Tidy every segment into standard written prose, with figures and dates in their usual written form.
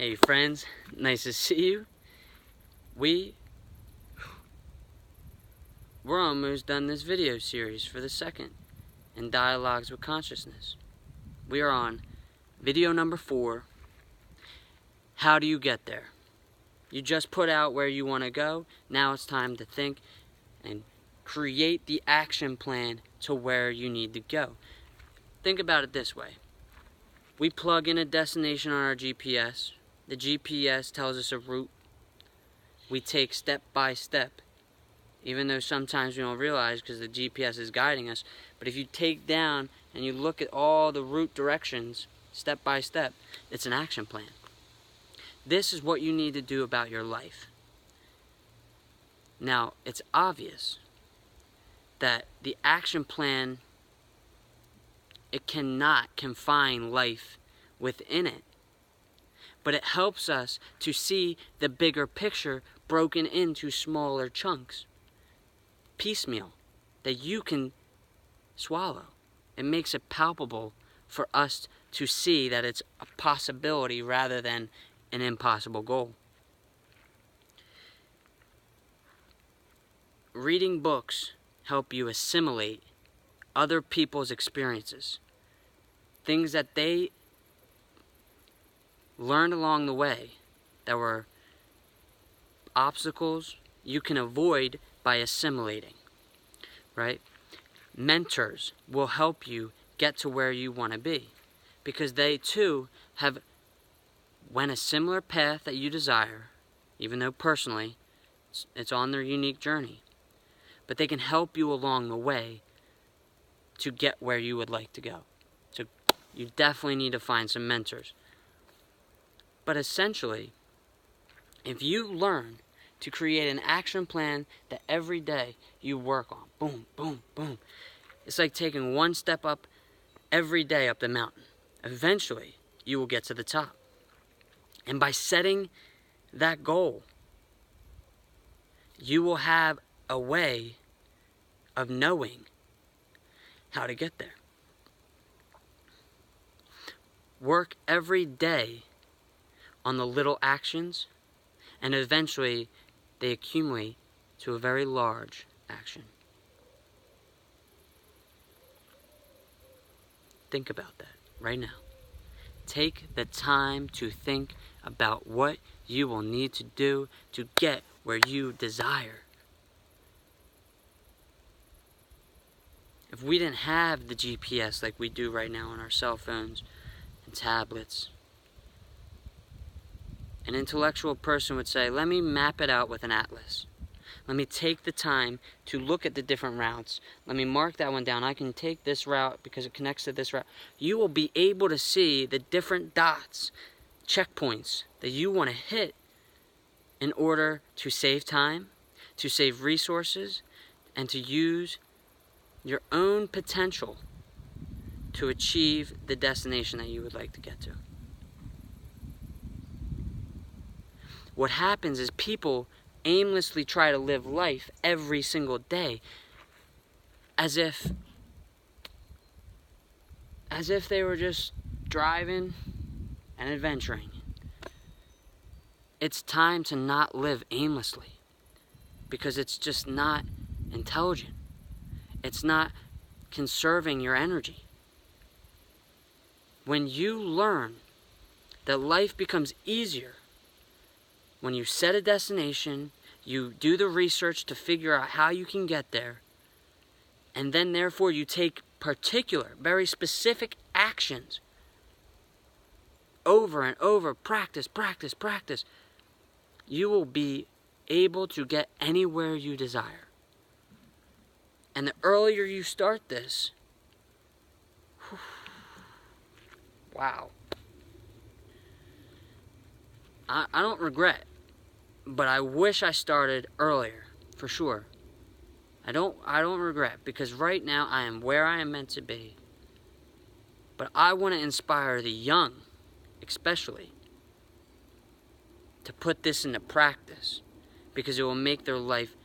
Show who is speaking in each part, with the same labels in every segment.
Speaker 1: Hey friends, nice to see you. We're almost done this video series for the second in Dialogues with Consciousness. We are on video number 4. How do you get there? You just put out where you want to go. Now it's time to think and create the action plan to where you need to go. Think about it this way. We plug in a destination on our GPS. The GPS tells us a route. We take step by step, even though sometimes we don't realize because the GPS is guiding us. But if you take down and you look at all the route directions, step by step, it's an action plan. This is what you need to do about your life. Now, it's obvious that the action plan, it cannot confine life within it. But it helps us to see the bigger picture broken into smaller chunks, piecemeal, that you can swallow. It makes it palpable for us to see that it's a possibility rather than an impossible goal. Reading books help you assimilate other people's experiences, things that they learned along the way that were obstacles you can avoid by assimilating, right? Mentors will help you get to where you want to be because they too have went a similar path that you desire, even though personally it's on their unique journey. But they can help you along the way to get where you would like to go. So you definitely need to find some mentors. But essentially, if you learn to create an action plan that every day you work on, boom, boom, boom, it's like taking one step up every day up the mountain. Eventually, you will get to the top. And by setting that goal, you will have a way of knowing how to get there. Work every day on the little actions, and eventually they accumulate to a very large action. Think about that right now. Take the time to think about what you will need to do to get where you desire. If we didn't have the GPS like we do right now on our cell phones and tablets, an intellectual person would say, let me map it out with an atlas. Let me take the time to look at the different routes. Let me mark that one down. I can take this route because it connects to this route. You will be able to see the different dots, checkpoints that you want to hit in order to save time, to save resources, and to use your own potential to achieve the destination that you would like to get to. What happens is people aimlessly try to live life every single day as if they were just driving and adventuring. It's time to not live aimlessly because it's just not intelligent. It's not conserving your energy. When you learn that life becomes easier when you set a destination, you do the research to figure out how you can get there, and then therefore you take particular, very specific actions over and over, practice, you will be able to get anywhere you desire. And the earlier you start this, wow. I don't regret, but I wish I started earlier, for sure. I don't regret, because right now I am where I am meant to be. But I want to inspire the young, especially, to put this into practice, because it will make their life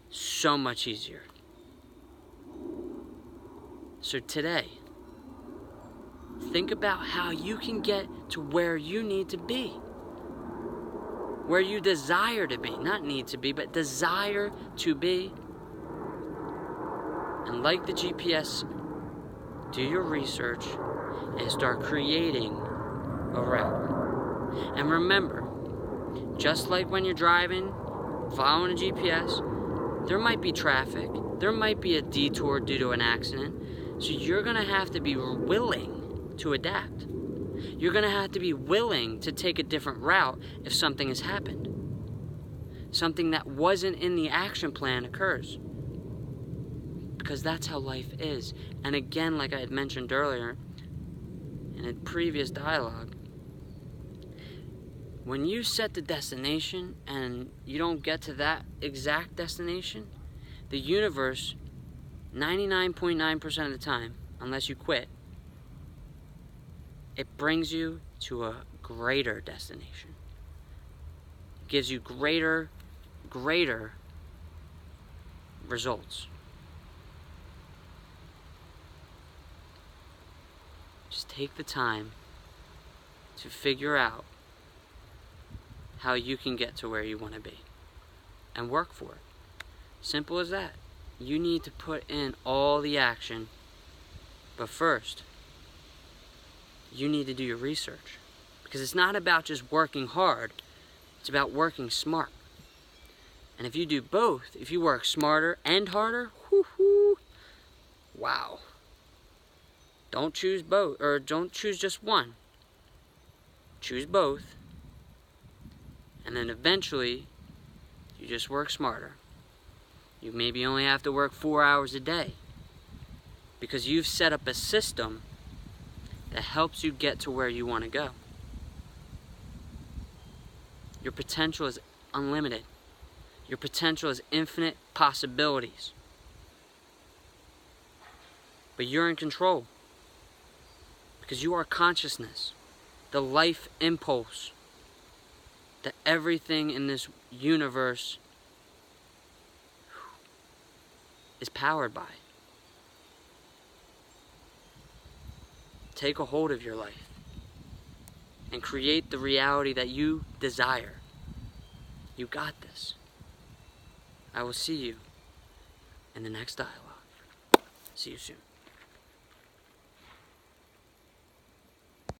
Speaker 1: so much easier. So today, think about how you can get to where you need to be. where you desire to be, not need to be, but desire to be. And like the GPS, do your research and start creating a route. And remember, just like when you're driving, following a GPS, there might be traffic, there might be a detour due to an accident, so you're going to have to be willing to adapt. You're going to have to be willing to take a different route if something has happened. Something that wasn't in the action plan occurs. Because that's how life is. And again, like I had mentioned earlier in a previous dialogue, when you set the destination and you don't get to that exact destination, the universe, 99.9% of the time, unless you quit, it brings you to a greater destination. It gives you greater results. Just take the time to figure out how you can get to where you want to be and work for it. Simple as that. You need to put in all the action, but first, you need to do your research, because it's not about just working hard, it's about working smart. And if you do both, if you work smarter and harder, wow. Don't choose both, or don't choose just one. Choose both, and then eventually, you just work smarter. You maybe only have to work 4 hours a day, because you've set up a system that helps you get to where you want to go. Your potential is unlimited. Your potential is infinite possibilities. But you're in control, because you are consciousness, the life impulse that everything in this universe is powered by. Take a hold of your life and create the reality that you desire. You got this. I will see you in the next dialogue. See you soon.